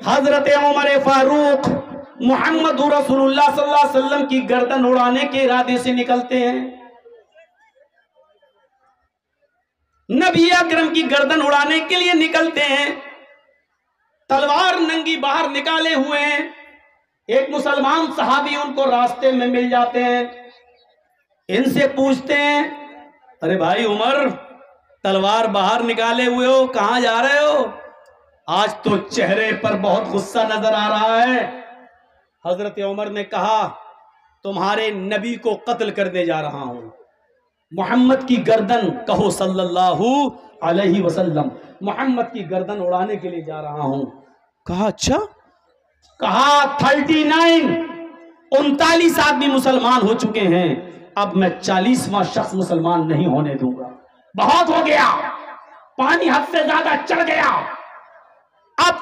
حضرت عمر فاروق محمد رسول اللہ صلی اللہ علیہ وسلم کی گردن اڑانے کے ارادے سے نکلتے ہیں. نبی اکرم کی گردن اڑانے کے لیے نکلتے ہیں. تلوار ننگی باہر نکالے ہوئے ہیں. ایک مسلمان صحابی ان کو راستے میں مل جاتے ہیں. ان سے پوچھتے ہیں ارے بھائی عمر تلوار باہر نکالے ہوئے ہو, کہاں جا رہے ہو؟ آج تو چہرے پر بہت غصہ نظر آ رہا ہے. حضرت عمر نے کہا تمہارے نبی کو قتل کرنے جا رہا ہوں. محمد کی گردن کہو صلی اللہ علیہ وسلم, محمد کی گردن اڑانے کے لیے جا رہا ہوں. کہا اچھا؟ کہا 39 آدمی مسلمان ہو چکے ہیں, اب میں 40واں شخص مسلمان نہیں ہونے دوں گا. بہت ہو گیا, پانی حد سے زیادہ چڑھ گیا. اب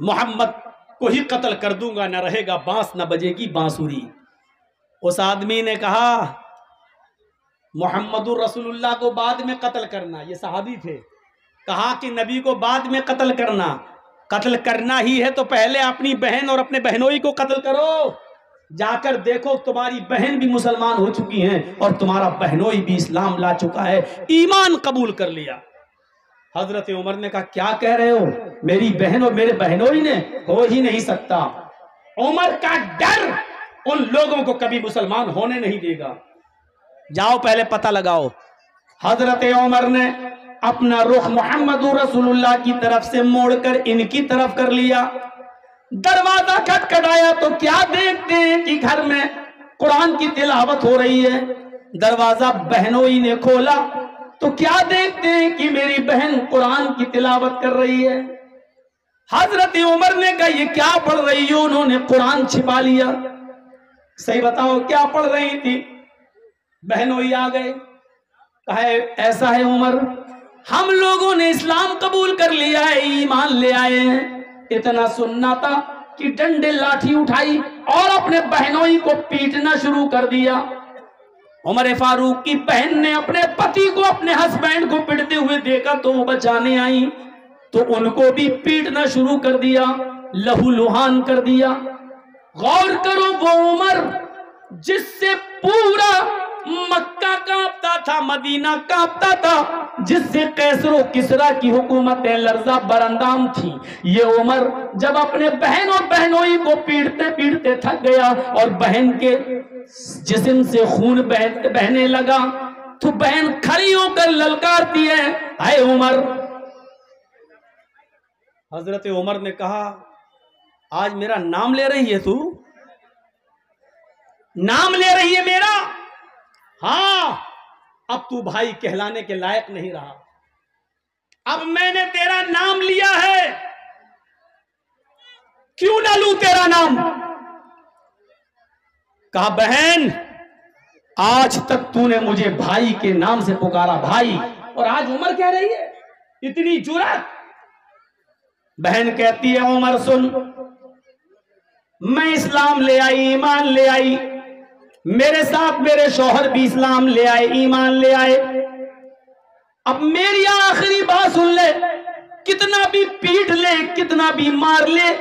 محمد کو ہی قتل کر دوں گا, نہ رہے گا بانس نہ بجے گی بانسری. اس آدمی نے کہا محمد رسول اللہ کو بعد میں قتل کرنا. یہ صحابی تھے. کہا کہ نبی کو بعد میں قتل کرنا ہی ہے تو پہلے اپنی بہن اور اپنے بہنوئی کو قتل کرو. جا کر دیکھو تمہاری بہن بھی مسلمان ہو چکی ہیں اور تمہارا بہنوئی بھی اسلام لا چکا ہے, ایمان قبول کر لیا. حضرت عمر نے کہا کیا کہہ رہے ہو؟ میری بہن اور میرے بہنوئی نے, ہو ہی نہیں سکتا. عمر کا ڈر ان لوگوں کو کبھی مسلمان ہونے نہیں دے گا. جاؤ پہلے پتہ لگاؤ. حضرت عمر نے اپنا رخ محمد رسول اللہ کی طرف سے موڑ کر ان کی طرف کر لیا. دروازہ کھٹکھٹایا تو کیا دیکھتے ہیں کہ گھر میں قرآن کی تلاوت ہو رہی ہے. دروازہ بہنوئی نے کھولا تو کیا دیکھتے ہیں کہ میری بہن قرآن کی تلاوت کر رہی ہے. حضرت عمر نے کہا یہ کیا پڑھ رہی ہو؟ انہوں نے قرآن چھپا لیا. صحیح بتاؤ کیا پڑھ رہی تھی؟ بہنوئی آ گئے. کہا ایسا ہے عمر, ہم لوگوں نے اسلام قبول کر لیا ہے, ایمان لے آئے ہیں. اتنا سننا تھا کہ ڈنڈے لاٹھی اٹھائی اور اپنے بہنوئی کو پیٹنا شروع کر دیا. عمر فاروق کی بہن نے اپنے پتی کو, اپنے ہسبینڈ کو پیٹتے ہوئے دیکھا تو وہ بچانے آئی تو ان کو بھی پیٹنا شروع کر دیا, لہو لہان کر دیا. غور کرو وہ عمر جس سے پورا مکہ کانپتا تھا, مدینہ کانپتا تھا, جس سے قیصر و کسریٰ کی حکومتیں لرزہ براندام تھی, یہ عمر جب اپنے بہن اور بہنوئی کو پیٹتے پیٹتے تھک گیا اور بہن کے جسم سے خون بہنے لگا تو بہن کھڑی ہو کر للکارتی ہے اے عمر. حضرت عمر نے کہا آج میرا نام لے رہی ہے تو؟ نام لے رہی ہے میرا؟ ہاں, اب تو بھائی کہلانے کے لائق نہیں رہا. اب میں نے تیرا نام لیا ہے, کیوں نہ لوں تیرا نام؟ کہا بہن آج تک تو نے مجھے بھائی کے نام سے پکارا, بھائی, اور آج عمر کہہ رہی ہے, اتنی جرات. بہن کہتی ہے عمر سن, میں اسلام لے آئی, ایمان لے آئی, میرے ساتھ میرے شوہر بھی اسلام لے آئے, ایمان لے آئے. اب میری آخری بات سن لے, کتنا بھی پیٹ لے, کتنا بھی مار لے,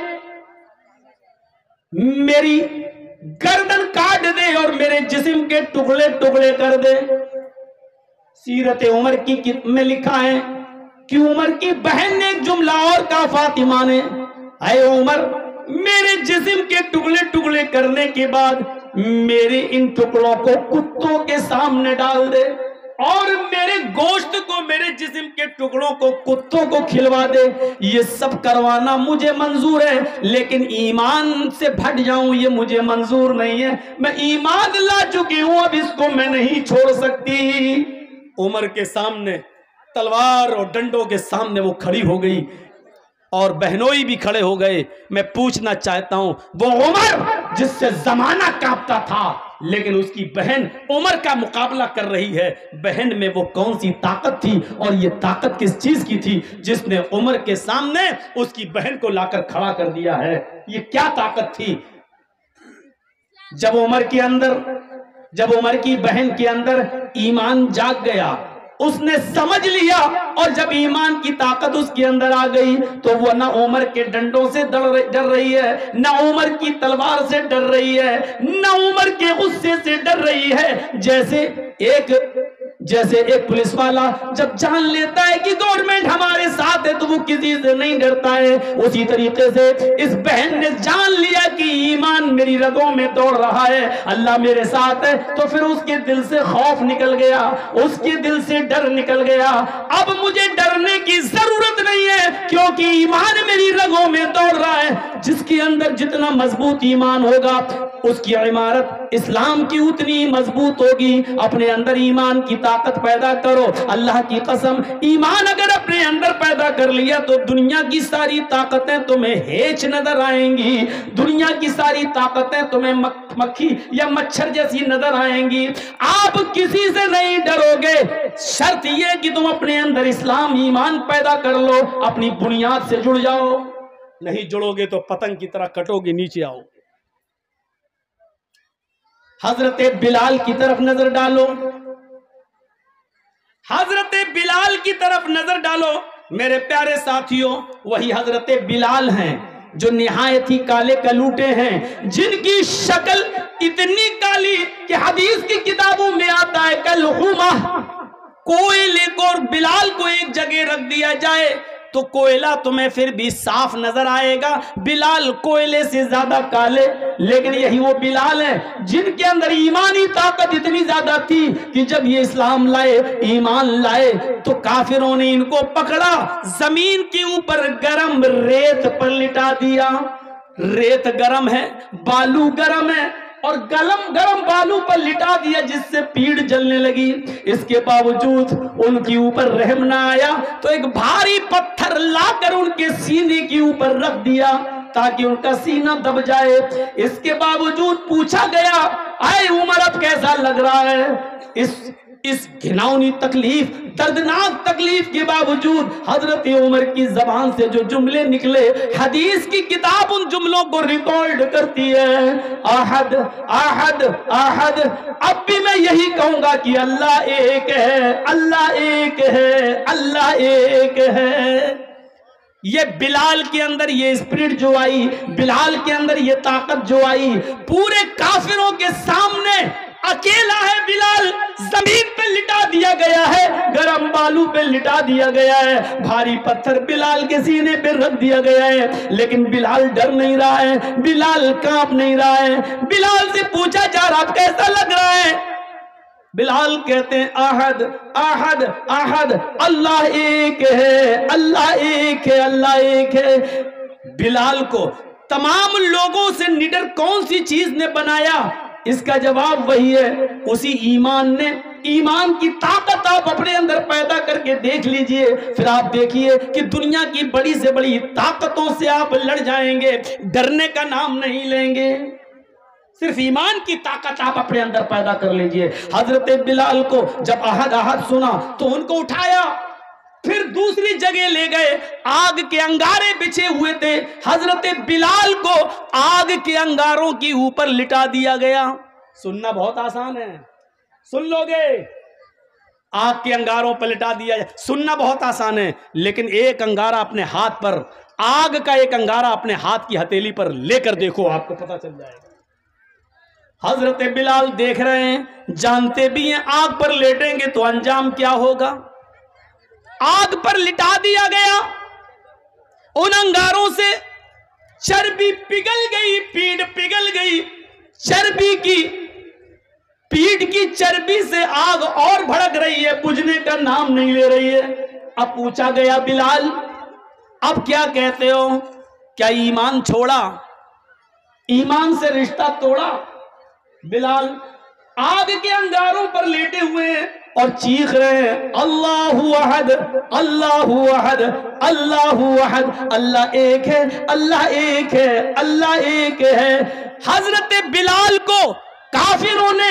میری گردن کاٹ دے اور میرے جسم کے ٹکڑے ٹکڑے کر دے. سیرت عمر کی میں لکھا ہے کہ عمر کی بہن نے ایک جملہ اور کہا فاطمہ نے, اے عمر میرے جسم کے ٹکڑے ٹکڑے کرنے کے بعد میرے ان ٹکڑوں کو کتوں کے سامنے ڈال دے اور میرے گوشت کو, میرے جسم کے ٹکڑوں کو کتوں کو کھلوا دے. یہ سب کروانا مجھے منظور ہے, لیکن ایمان سے پھٹ جاؤں یہ مجھے منظور نہیں ہے. میں ایمان لا چکی ہوں, اب اس کو میں نہیں چھوڑ سکتی. عمر کے سامنے تلوار اور ڈنڈوں کے سامنے وہ کھڑی ہو گئی اور بہنوئی بھی کھڑے ہو گئے. میں پوچھنا چاہتا ہوں وہ عمر جس سے زمانہ کانپتا تھا لیکن اس کی بہن عمر کا مقابلہ کر رہی ہے, بہن میں وہ کون سی طاقت تھی اور یہ طاقت کس چیز کی تھی جس نے عمر کے سامنے اس کی بہن کو لا کر کھڑا کر دیا ہے؟ یہ کیا طاقت تھی؟ جب عمر کی بہن کے اندر ایمان جاگ گیا, اس نے سمجھ لیا، اور جب ایمان کی طاقت اس کے اندر آ گئی تو وہ نہ عمر کے ڈنڈوں سے ڈر رہی ہے، نہ عمر کی تلوار سے ڈر رہی ہے، نہ عمر کے غصے سے ڈر رہی ہے۔ جیسے ایک پولیس والا جب جان لیتا ہے کہ گورنمنٹ ہمارے ساتھ ہے تو وہ کسی سے نہیں ڈرتا ہے، اسی طریقے سے اس بہن نے جان لیا کہ ایمان میری رگوں میں دوڑ رہا ہے، اللہ میرے ساتھ ہے، تو پھر اس کے دل سے خوف نکل گیا، اس کے دل سے ڈر نکل گیا۔ اب مجھے ڈرنے کی ضرورت نہیں ہے کیونکہ ایمان میری رگوں میں دوڑ رہا ہے۔ جس کے اندر جتنا مضبوط ایمان ہوگا اس کی عمارت اسلام کی اتنی مضبوط ہوگی۔ اپنے اندر ایمان کی طاقت پیدا کرو، اللہ کی قسم ایمان اگر اپنے اندر پیدا کر لیا تو دنیا کی ساری طاقتیں تمہیں ہیچ نظر آئیں گی، دنیا کی ساری طاقتیں تمہیں مکھی یا مچھر جیسی نظر آئیں گی۔ آپ کسی سے نہیں ڈرو گے، شرط یہ کہ تم اپنے اندر اسلام ایمان پیدا کر لو، اپنی بنیاد سے جڑ جاؤ، نہیں جڑو گے تو پتنگ کی طرح کٹو گے، نیچے آؤ۔ حضرت بلال کی طرف نظر ڈالو، حضرت بلال کی طرف نظر ڈالو میرے پیارے ساتھیوں، وہی حضرت بلال ہیں جو نہایت ہی کالے کلوٹے ہیں، جن کی شکل اتنی کالی کہ حدیث کی کتابوں میں آتا ہے کالحمہ۔ کوئلے کو اور بلال کو ایک جگہ رکھ دیا جائے تو کوئلہ تمہیں پھر بھی صاف نظر آئے گا، بلال کوئلے سے زیادہ کالے۔ لیکن یہی وہ بلال ہیں جن کے اندر ایمانی طاقت اتنی زیادہ تھی کہ جب یہ اسلام لائے، ایمان لائے، تو کافروں نے ان کو پکڑا، زمین کے اوپر گرم ریت پر لٹا دیا۔ ریت گرم ہے، بالو گرم ہے، اور گرم بالو پر لٹا دیا جس سے پیڑ جلنے لگی۔ اس کے باوجود ان کے اوپر رحم نہ آیا تو ایک بھاری پتھر لا کر ان کے سینے کے اوپر رکھ دیا تاکہ ان کا سینہ دب جائے۔ اس کے باوجود پوچھا گیا، اے عمر اب کیسا لگ رہا ہے؟ اس گھناؤنی تکلیف، دردناک تکلیف کے باوجود حضرت عمر کی زبان سے جو جملے نکلے، حدیث کی کتاب ان جملوں کو ریکارڈ کرتی ہے، احد احد احد۔ اب بھی میں یہی کہوں گا کہ اللہ ایک ہے، اللہ ایک ہے، اللہ ایک ہے۔ یہ بلال کے اندر یہ اسپرٹ جو آئی، بلال کے اندر یہ طاقت جو آئی، پورے کافروں کے سامنے اکیلا ہے بلال، زمین پہ لٹا دیا گیا ہے، گرم بالو پہ لٹا دیا گیا ہے، بھاری پتھر بلال کے سینے پہ رکھ دیا گیا ہے، لیکن بلال ڈر نہیں رہا ہے، بلال کانپ نہیں رہا ہے۔ بلال سے پوچھا جا رہا اب کیسا لگ رہا ہے؟ بلال کہتے ہیں احد احد احد، اللہ ایک ہے، اللہ ایک ہے، اللہ ایک ہے۔ بلال کو تمام لوگوں سے نڈر کون سی چیز نے بنایا؟ اس کا جواب وہی ہے، اسی ایمان نے۔ ایمان کی طاقت آپ اپنے اندر پیدا کر کے دیکھ لیجئے، پھر آپ دیکھیے کہ دنیا کی بڑی سے بڑی طاقتوں سے آپ لڑ جائیں گے، ڈرنے کا نام نہیں لیں گے۔ صرف ایمان کی طاقت آپ اپنے اندر پیدا کر لیجئے۔ حضرت بلال کو جب احد احد سنا تو ان کو اٹھایا، پھر دوسری جگہ لے گئے، آگ کے انگارے بچھے ہوئے تھے، حضرت بلال کو آگ کے انگاروں کے اوپر لٹا دیا گیا۔ سننا بہت آسان ہے، سن لو گے، آگ کے انگاروں پر لٹا دیا جائے، سننا بہت آسان ہے، لیکن ایک انگارہ اپنے ہاتھ پر، آگ کا ایک انگارہ اپنے ہاتھ کی ہتھیلی پر لے کر دیکھو، آپ کو پتہ چل جائے گا۔ حضرت بلال دیکھ رہے ہیں، جانتے بھی ہیں آگ پر لیٹیں گے تو انجام کیا ہوگا۔ آگ پر لٹا دیا گیا، ان انگاروں سے چربی پگھل گئی، پیڑ پگھل گئی، چربی کی، پیڑ کی چربی سے آگ اور بھڑک رہی ہے، بجھنے کا نام نہیں لے رہی ہے۔ اب پوچھا گیا بلال اب کیا کہتے ہو؟ کیا ایمان چھوڑا؟ ایمان سے رشتہ توڑا؟ بلال آگ کے انگاروں پر لیٹے ہوئے ہیں اور چیخ رہے ہیں، اللہ احد اللہ احد اللہ احد، اللہ ایک ہے، اللہ ایک ہے، اللہ ایک ہے۔ حضرت بلال کو کافروں نے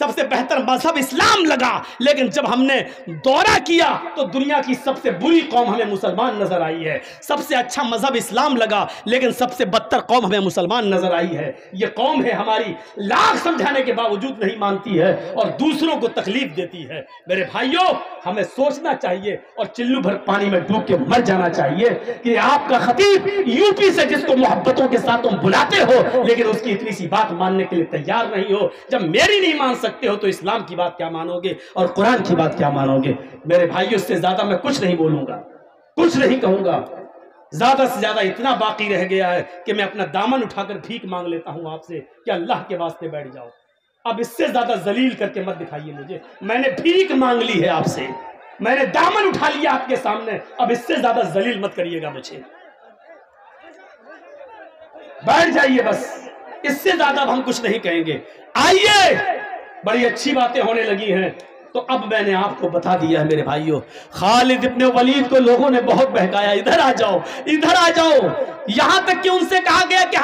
سب سے بہتر مذہب اسلام لگا، لیکن جب ہم نے دورہ کیا تو دنیا کی سب سے بری قوم ہمیں مسلمان نظر آئی ہے۔ سب سے اچھا مذہب اسلام لگا، لیکن سب سے بدتر قوم ہمیں مسلمان نظر آئی ہے۔ یہ قوم ہے ہماری، لاکھ سمجھانے کے باوجود نہیں مانتی ہے اور دوسروں کو تکلیف دیتی ہے۔ میرے بھائیوں، ہمیں سوچنا چاہیے اور چلو بھر پانی میں ڈوب کے مر جانا چاہیے کہ آپ کا خطیب یو پی سے جس کو محبتوں کے ساتھ تم بلاتے ہو، لیکن اس کی اتنی سی بات ماننے کے لیے تیار نہیں ہو۔ جب میری نہیں مان سکتے ہو تو اسلام کی بات کیا مانو گے اور قرآن کی بات کیا مانو گے؟ میرے بھائیوں، اس سے زیادہ میں کچھ نہیں بولوں گا، کچھ نہیں کہوں گا۔ زیادہ سے زیادہ اتنا باقی رہ گیا ہے کہ میں اپنا دامن اٹھا کر بھیک مانگ لیتا ہوں آپ سے کہ اللہ کے واسطے بیٹھ جاؤ۔ اب اس سے زیادہ ذلیل کر کے مت دکھائیے مجھے، میں نے بھیک مانگ لی ہے آپ سے، میں نے دامن اٹھا لیا آپ کے سامنے، اب اس سے زیادہ ذلیل مت کریے گا مجھے، بیٹھ جائیے بس، اس سے زیادہ ہم کچھ نہیں کہیں گے۔ آئیے، بڑی اچھی باتیں ہونے لگی ہیں تو اب میں نے آپ کو بتا دیا ہے میرے بھائیوں۔ خالد ابن ولید کو لوگوں نے بہت بہکایا، ادھر آ جاؤ، ادھر آ جاؤ، یہاں تک کہ ان سے کہا گیا کہ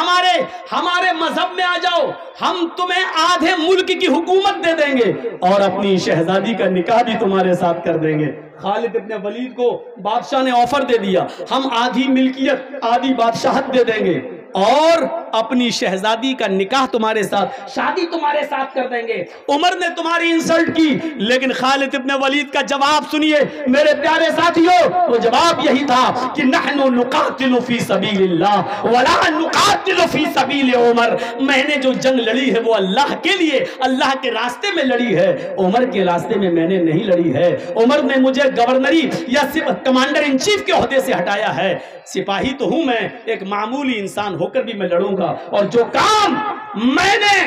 ہمارے مذہب میں آ جاؤ، ہم تمہیں آدھے ملک کی حکومت دے دیں گے اور اپنی شہزادی کا نکاح بھی تمہارے ساتھ کر دیں گے۔ خالد ابن ولید کو بادشاہ نے آفر دے دیا، ہم آدھی ملکیت، آدھی بادشاہت دے دیں گے اور اپنی شہزادی کا نکاح تمہارے ساتھ، شادی تمہارے ساتھ کر دیں گے۔ عمر نے تمہاری انسلٹ کی، لیکن خالد ابن ولید کا جواب سنیے میرے پیارے ساتھیوں، وہ جواب یہی تھا کہ نحن نقاتل فی سبیل اللہ ولا نقاتل فی سبیل عمر۔ میں نے جو جنگ لڑی ہے وہ اللہ کے لیے، اللہ کے راستے میں لڑی ہے، عمر کے راستے میں میں نے نہیں لڑی ہے۔ عمر نے مجھے گورنری یا کمانڈر ان چیف کے عہدے سے ہٹایا ہے، سپاہی تو ہوں میں، ایک معمولی انسان ہو کر بھی میں لڑوں گا، اور جو کام میں نے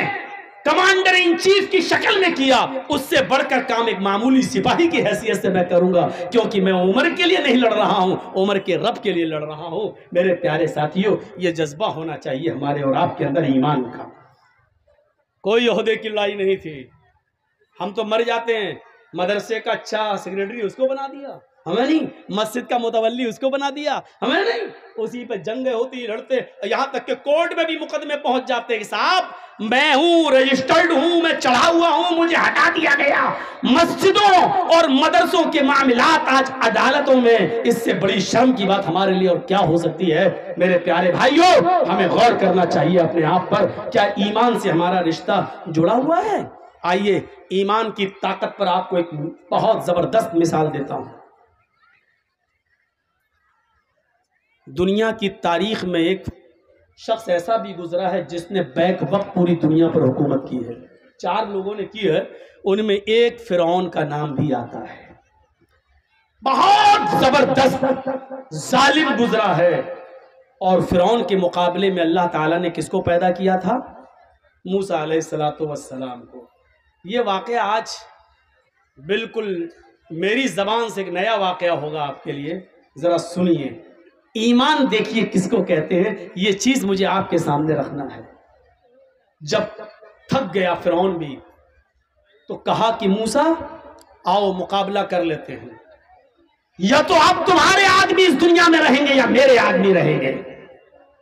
کمانڈر ان چیف کی شکل میں کیا اس سے بڑھ کر کام ایک معمولی سپاہی کی حیثیت سے میں کروں گا، کیونکہ میں عمر کے لیے نہیں لڑ رہا ہوں، عمر کے رب کے لیے لڑ رہا ہوں۔ میرے پیارے ساتھیوں، یہ جذبہ ہونا چاہیے ہمارے اور آپ کے اندر، ایمان کا۔ کوئی عہدے کی لڑائی نہیں تھی، ہم تو مر جاتے ہیں، مدرسے کا اچھا سیکریٹری اس کو بنا دیا ہمیں نہیں، مسجد کا متولی اس کو بنا دیا ہمیں نہیں، اسی پہ جنگیں ہوتی لڑتے، یہاں تک کہ کورٹ میں بھی مقدمے پہنچ جاتے ہیں، صاحب میں ہوں، رجسٹرڈ ہوں، میں چڑھا ہوا ہوں، مجھے ہٹا دیا گیا۔ مسجدوں اور مدرسوں کے معاملات آج عدالتوں میں، اس سے بڑی شرم کی بات ہمارے لیے اور کیا ہو سکتی ہے؟ میرے پیارے بھائیوں، ہمیں غور کرنا چاہیے اپنے آپ پر، کیا ایمان سے ہمارا رشتہ جڑا ہوا ہے؟ آئیے ایمان کی طاقت پر آپ کو ایک بہت زبردست مثال دیتا ہوں۔ دنیا کی تاریخ میں ایک شخص ایسا بھی گزرا ہے جس نے بیک وقت پوری دنیا پر حکومت کی ہے، 4 لوگوں نے کی ہے، ان میں ایک فرعون کا نام بھی آتا ہے، بہت زبردست ظالم گزرا ہے۔ اور فرعون کے مقابلے میں اللہ تعالیٰ نے کس کو پیدا کیا تھا؟ موسیٰ علیہ السلام کو۔ یہ واقعہ آج بالکل میری زبان سے ایک نیا واقعہ ہوگا آپ کے لیے، ذرا سنیے۔ ایمان دیکھیے کس کو کہتے ہیں، یہ چیز مجھے آپ کے سامنے رکھنا ہے۔ جب تھک گیا فرعون بھی تو کہا کہ موسیٰ آؤ مقابلہ کر لیتے ہیں، یا تو اب تمہارے آدمی اس دنیا میں رہیں گے یا میرے آدمی رہیں گے،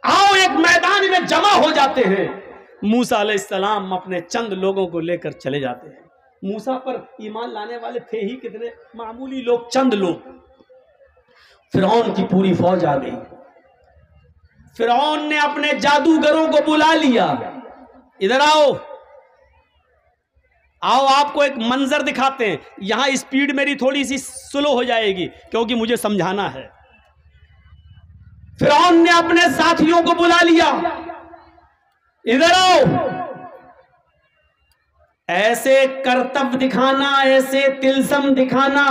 آؤ ایک میدان میں جمع ہو جاتے ہیں۔ موسیٰ علیہ السلام اپنے چند لوگوں کو لے کر چلے جاتے ہیں۔ موسیٰ پر ایمان لانے والے تھے ہی کتنے، معمولی لوگ، چند لوگ۔ فرعون کی پوری فوج آ گئی، فرعون نے اپنے جادوگروں کو بلا لیا، ادھر آؤ آؤ آپ کو ایک منظر دکھاتے ہیں، یہاں اسپیڈ میری تھوڑی سی سلو ہو جائے گی کیونکہ مجھے سمجھانا ہے۔ فرعون نے اپنے ساتھیوں کو بلا لیا، ادھر آؤ، ایسے کرتب دکھانا، ایسے تلسم دکھانا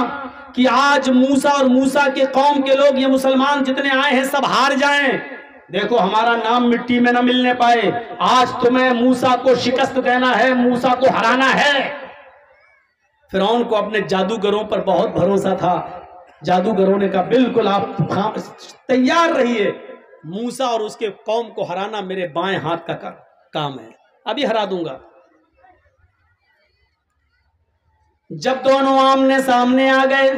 کہ آج موسیٰ اور موسیٰ کے قوم کے لوگ، یہ مسلمان جتنے آئے ہیں سب ہار جائیں، دیکھو ہمارا نام مٹی میں نہ ملنے پائے، آج تمہیں موسیٰ کو شکست دینا ہے، موسیٰ کو ہرانا ہے۔ فرعون کو اپنے جادوگروں پر بہت بھروسہ تھا، جادوگروں نے کہا بالکل آپ تیار رہیے، موسیٰ اور اس کے قوم کو ہرانا میرے بائیں ہاتھ کا کام ہے، ابھی ہرا دوں گا۔ جب دونوں آمنے سامنے آ گئے،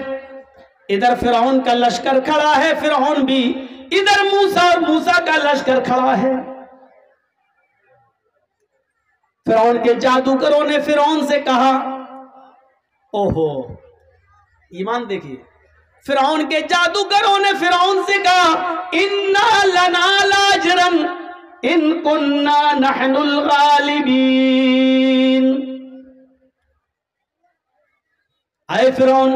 ادھر فرعون کا لشکر کھڑا ہے، فرعون بھی، ادھر موسیٰ اور موسیٰ کا لشکر کھڑا ہے۔ فرعون کے جادوگروں نے فرعون سے کہا، اوہو ایمان دیکھیے، فرعون کے جادوگروں نے فرعون سے کہا اِنَّا لَنَا لَأَجْرًا إِن كُنَّا نَحْنُ الْغَالِبِينَ۔ اے فرعون،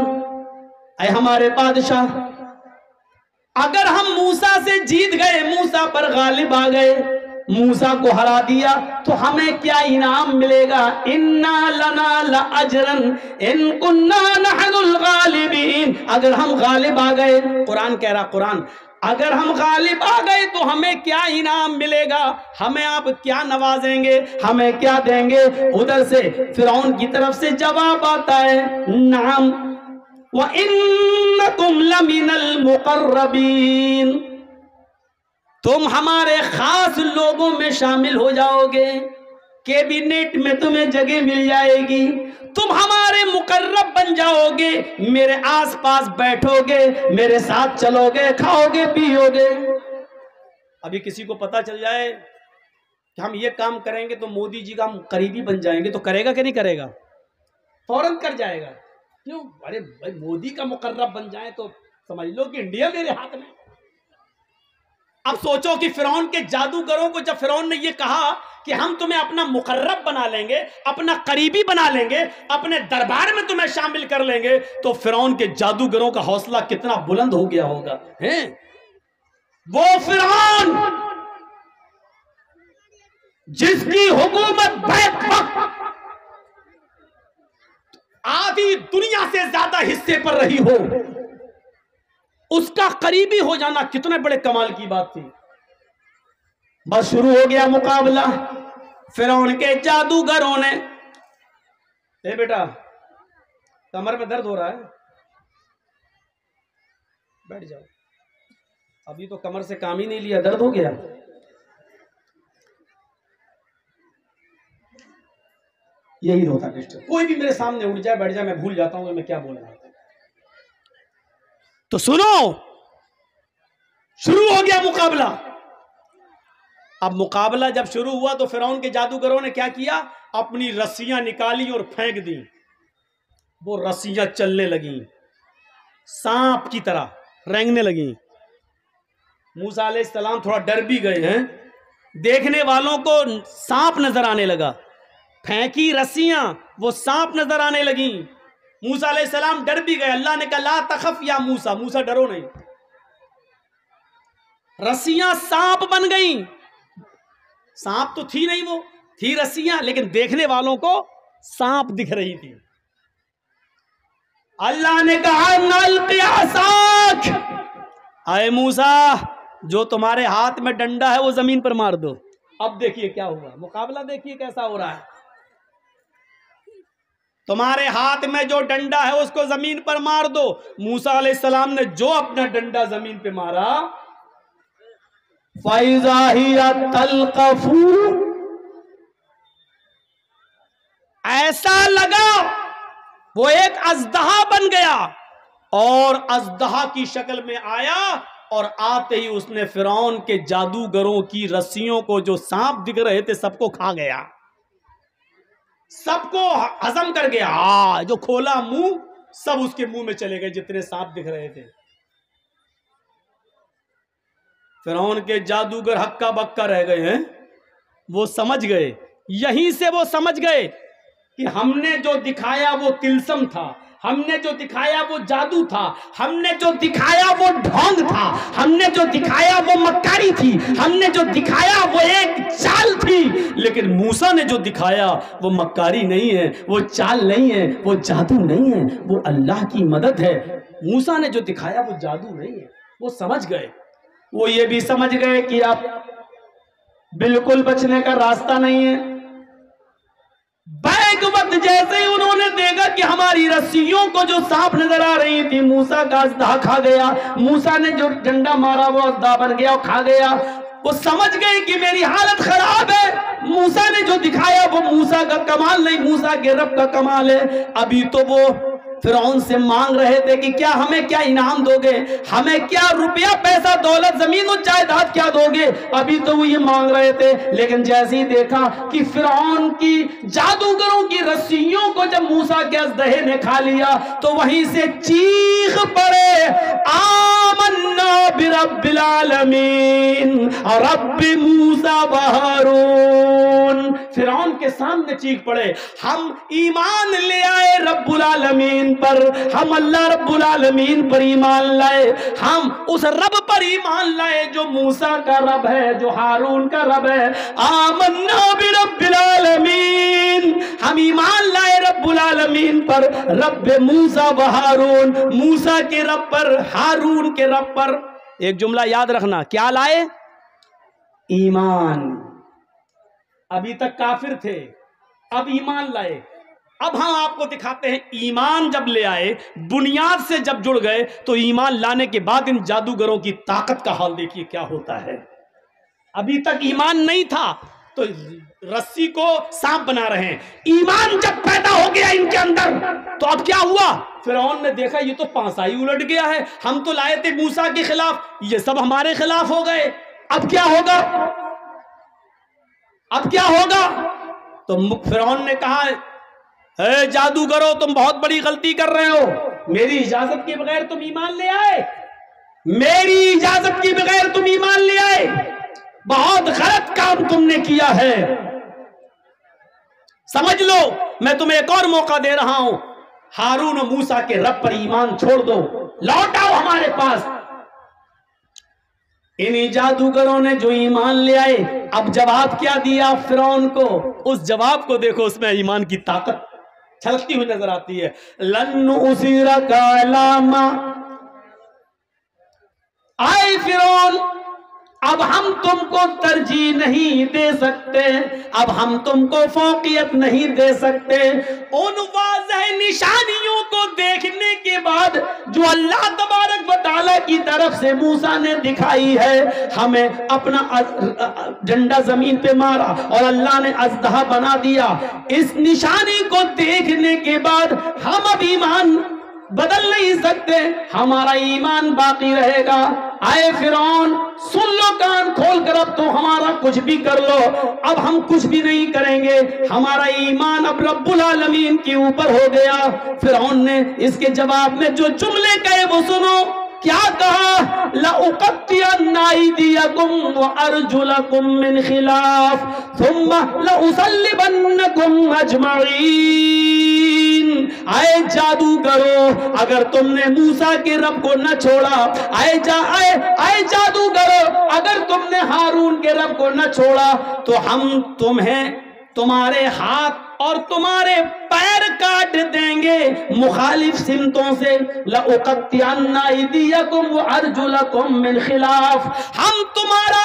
اے ہمارے بادشاہ، اگر ہم موسیٰ سے جیت گئے، موسیٰ پر غالب آ گئے، موسیٰ کو ہرا دیا تو ہمیں کیا انعام ملے گا؟ اِنَّا لَنَا لَأَجْرًا إِن كُنَّا نَحْنُ الْغَالِبِينَ۔ اگر ہم غالب آ گئے، قرآن کہہ رہا، قرآن، اگر ہم غالب آ گئے تو ہمیں کیا انعام ملے گا؟ ہمیں آپ کیا نوازیں گے؟ ہمیں کیا دیں گے؟ ادھر سے فرعون کی طرف سے جواب آتا ہے، نعم وَإِنَّكُمْ لَمِنَ الْمُقَرَّبِينَ، تم ہمارے خاص لوگوں میں شامل ہو جاؤ گے، کیبینٹ میں تمہیں جگہ مل جائے گی، تم ہمارے مقرب بن جاؤ گے، میرے آس پاس بیٹھو گے، میرے ساتھ چلو گے، کھاؤ گے، پیو گے۔ ابھی کسی کو پتا چل جائے کہ ہم یہ کام کریں گے تو مودی جی کا ہم قریبی بن جائیں گے تو کرے گا کہ نہیں کرے گا؟ فوراً کر جائے گا۔ کیوں؟ ارے بھائی مودی کا مقرب بن جائے تو سمجھ لو کہ انڈیا میرے ہاتھ میں۔ اب سوچو کہ فرعون کے جادوگروں کو جب فرعون نے یہ کہا کہ ہم تمہیں اپنا مقرب بنا لیں گے، اپنا قریبی بنا لیں گے، اپنے دربار میں تمہیں شامل کر لیں گے، تو فرعون کے جادوگروں کا حوصلہ کتنا بلند ہو گیا ہوگا۔ وہ فرعون جس کی حکومت بیک وقت آدھی دنیا سے زیادہ حصے پر رہی ہو، اس کا قریبی ہو جانا کتنے بڑے کمال کی بات تھی۔ بس شروع ہو گیا مقابلہ۔ فرعون کے جادوگروں نے، اے بیٹا کمر میں درد ہو رہا ہے، بیٹھ جاؤ، ابھی تو کمر سے کام ہی نہیں لیا، درد ہو گیا۔ یہی ہوتا ہے، کوئی بھی میرے سامنے اٹھ جائے، بیٹھ جائے، میں بھول جاتا ہوں کہ میں کیا بول رہا ہوں۔ تو سنو، شروع ہو گیا مقابلہ۔ اب مقابلہ جب شروع ہوا تو فرعون کے جادوگروں نے کیا کیا؟ اپنی رسیاں نکالی اور پھینک دی۔ وہ رسیاں چلنے لگیں، سانپ کی طرح رینگنے لگیں۔ موسیٰ علیہ السلام تھوڑا ڈر بھی گئے ہیں، دیکھنے والوں کو سانپ نظر آنے لگا، پھینکی رسیاں، وہ سانپ نظر آنے لگیں۔ موسیٰ علیہ السلام ڈر بھی گئے، اللہ نے کہا لا تخف یا موسیٰ، موسیٰ ڈرو نہیں۔ رسیاں سانپ بن گئیں، سانپ تو تھی نہیں، وہ تھی رسیاں، لیکن دیکھنے والوں کو سانپ دکھ رہی تھی۔ اللہ نے کہا نلقی عصاک، اے موسیٰ جو تمہارے ہاتھ میں ڈنڈا ہے وہ زمین پر مار دو۔ اب دیکھیے کیا ہوا، مقابلہ دیکھیے کیسا ہو رہا ہے۔ تمہارے ہاتھ میں جو ڈنڈا ہے اس کو زمین پر مار دو۔ موسیٰ علیہ السلام نے جو اپنا ڈنڈا زمین پہ مارا، فَإِذَا هِيَ تَلْقَفُ، ایسا لگا وہ ایک اژدہا بن گیا اور اژدہا کی شکل میں آیا، اور آتے ہی اس نے فرعون کے جادوگروں کی رسیوں کو جو سانپ دکھ رہے تھے سب کو کھا گیا، سب کو ہضم کر گیا۔ جو کھولا منہ سب اس کے منہ میں چلے گئے جتنے سانپ دکھ رہے تھے۔ فرعون کے جادوگر ہکا بکا رہ گئے ہیں، وہ سمجھ گئے، یہیں سے وہ سمجھ گئے کہ ہم نے جو دکھایا وہ تلسم تھا، ہم نے جو دکھایا وہ جادو تھا، ہم نے جو دکھایا وہ ڈھونگ تھا، ہم نے جو دکھایا وہ مکاری تھی، ہم نے جو دکھایا وہ ایک چال تھی۔ لیکن موسیٰ نے جو دکھایا وہ مکاری نہیں ہے، وہ چال نہیں ہے، وہ جادو نہیں ہے، وہ اللہ کی مدد ہے۔ موسیٰ نے جو دکھایا وہ جادو نہیں ہے۔ وہ سمجھ گئے، وہ یہ بھی سمجھ گئے کہ اب بالکل بچنے کا راستہ نہیں ہے۔ بیک وقت جیسے ہی انہوں نے دیکھا کہ ہماری رسیوں کو جو سانپ نظر آ رہی تھی، موسیٰ کا اژدہا کھا گیا، موسیٰ نے جو ڈنڈا مارا وہ اژدہا بن گیا اور کھا گیا۔ وہ سمجھ گئے کہ میری حالت خراب ہے، موسیٰ نے جو دکھایا وہ موسیٰ کا کمال نہیں، موسیٰ کے رب کا کمال ہے۔ ابھی تو وہ فرعون سے مانگ رہے تھے کہ کیا ہمیں کیا انعام دو گے, ہمیں کیا روپیہ پیسہ دولت زمین و جائیداد کیا دو گے. ابھی تو وہ یہ مانگ رہے تھے, لیکن جیسے ہی دیکھا کہ فرعون کی جادوگروں کی رسیوں کو جب موسیٰ کے اژدہے نے کھا لیا تو وہیں سے چیخ پڑے, آمنا برب العالمین رب موسیٰ و ہارون. فرعون کے سامنے چیخ پڑے, ہم ایمان لے آئے رب العالمین پر, ہم اللہ رب العالمین پر ایمان لائے, ہم اس رب پر ایمان لائے جو موسیٰ کا رب ہے, جو ہارون کا رب ہے. آمنا برب العالمین, ہم ایمان لائے رب العالمین پر, رب موسیٰ و ہارون, موسیٰ کے رب پر, ہارون کے رب پر. ایک جملہ یاد رکھنا, کیا لائے؟ ایمان. ابھی تک کافر تھے, اب ایمان لائے. اب ہم آپ کو دکھاتے ہیں ایمان جب لے آئے, بنیاد سے جب جڑ گئے, تو ایمان لانے کے بعد ان جادوگروں کی طاقت کا حال دیکھیے کیا ہوتا ہے. ابھی تک ایمان نہیں تھا تو رسی کو سانپ بنا رہے ہیں. ایمان جب پیدا ہو گیا ان کے اندر تو اب کیا ہوا؟ فرعون نے دیکھا یہ تو پانسا ہی الٹ گیا ہے, ہم تو لائے تھے موسیٰ کے خلاف, یہ سب ہمارے خلاف ہو گئے, اب کیا ہوگا؟ اب کیا ہوگا؟ تو فرعون نے کہا, اے جادوگرو تم بہت بڑی غلطی کر رہے ہو, میری اجازت کے بغیر تم ایمان لے آئے, میری اجازت کے بغیر تم ایمان لے آئے, بہت غلط کام تم نے کیا ہے. سمجھ لو میں تمہیں ایک اور موقع دے رہا ہوں, ہارون و موسیٰ کے رب پر ایمان چھوڑ دو, لوٹ آؤ ہمارے پاس. انہی جادوگروں نے جو ایمان لے آئے, اب جواب کیا دیا فرعون کو؟ اس جواب کو دیکھو, اس میں ایمان کی طاقت چھلکتی ہوئی نظر آتی ہے. لن نؤثرک علی ما, آئے فرعون اب ہم تم کو ترجیح نہیں دے سکتے, اب ہم تم کو فوقیت نہیں دے سکتے. ان واضح نشانیوں کو دیکھنے کے بعد جو اللہ تبارک و تعالیٰ کی طرف سے موسیٰ نے دکھائی ہے, ہمیں اپنا ڈنڈا زمین پہ مارا اور اللہ نے اژدہا بنا دیا, اس نشانی کو دیکھنے کے بعد ہم اب ایمان بدل نہیں سکتے, ہمارا ایمان باقی رہے گا. آئے فرعون سن لو کان کھول کر, اب تو ہمارا کچھ بھی کر لو, اب ہم کچھ بھی نہیں کریں گے, ہمارا ایمان اب رب العالمین کے اوپر ہو گیا. فرعون نے اس کے جواب میں جو جملے کہے وہ سنو, کیا کہا؟ لَأُقَطِّعَنَّ أَيْدِيَكُمْ وَأَرْجُلَكُمْ مِنْ خِلَافٍ ثُمَّ لَأُصَلِّبَنَّكُمْ أَجْمَعِينَ. آئے جادوگرو, اگر تم نے موسیٰ کے رب کو نہ چھوڑا, آئے جادوگرو, اگر تم نے ہارون کے رب کو نہ چھوڑا, تو ہم تمہیں تمہارے ہاتھ اور تمہارے پیر کاٹ دیں گے مخالف سمتوں سے. لَأُقَطِّعَنَّ أَيْدِيَكُمْ وَأَرْجُلَكُمْ مِنْ خِلَافٍ, ہم تمہارا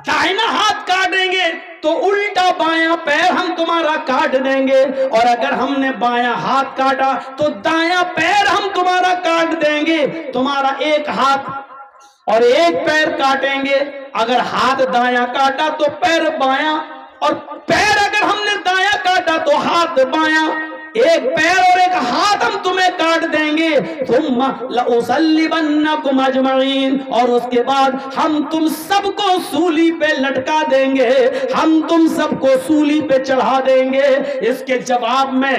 دائنا ہاتھ کاٹیں گے تو الٹا بایاں پیر ہم تمہارا کاٹ دیں گے, اور اگر ہم نے بایاں ہاتھ کاٹا تو دایاں پیر ہم تمہارا کاٹ دیں گے. تمہارا ایک ہاتھ اور ایک پیر کاٹیں گے, اگر ہاتھ دایاں کاٹا تو پیر بایاں, اور پیر اگر ہم نے دایاں کاٹا تو ہاتھ بایاں, ایک پیر اور ایک ہاتھ ہم تمہیں کاٹ دیں گے. ثم لأصلبنکم اجمعین, اور اس کے بعد ہم تم سب کو سولی پہ لٹکا دیں گے, ہم تم سب کو سولی پہ چڑھا دیں گے. اس کے جواب میں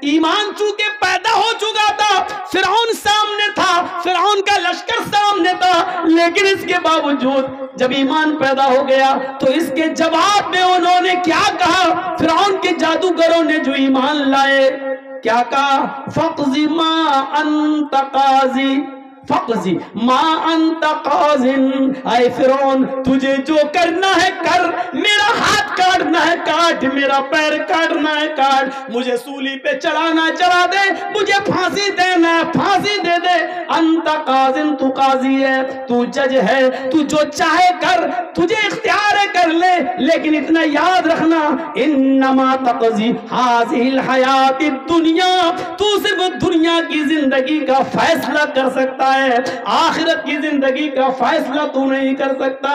ایمان چونکہ پیدا ہو چکا تھا, فرعون سامنے تھا, فرعون کا لشکر سامنے تھا, لیکن اس کے باوجود جب ایمان پیدا ہو گیا تو اس کے جواب میں انہوں نے کیا کہا؟ فرعون کے جادوگروں نے جو ایمان لائے کیا کہا؟ فَقْضِ مَا أَنْتَ قَاضِ, فَقْضِ مَا أَنْتَ قَاضٍ. اے فرعون تجھے جو کرنا ہے کر, میرا ہاتھ کاٹنا ہے کاٹ, میرا پیر کاٹنا ہے کاٹ, مجھے سولی پہ چڑھانا چڑھا دے, مجھے پھانسی دینا ہے پھانسی دے دے. انت قاضٍ, تو قاضی ہے, تو جج ہے, تو جو چاہے کر, تجھے اختیار ہے کر لے, لیکن اتنا یاد رکھنا انما تقضی هذه الحیات الدنیا, تو صرف دنیا کی زندگی کا فیصلہ کر سکتا ہے, آخرت کی زندگی کا فیصلہ تو نہیں کر سکتا.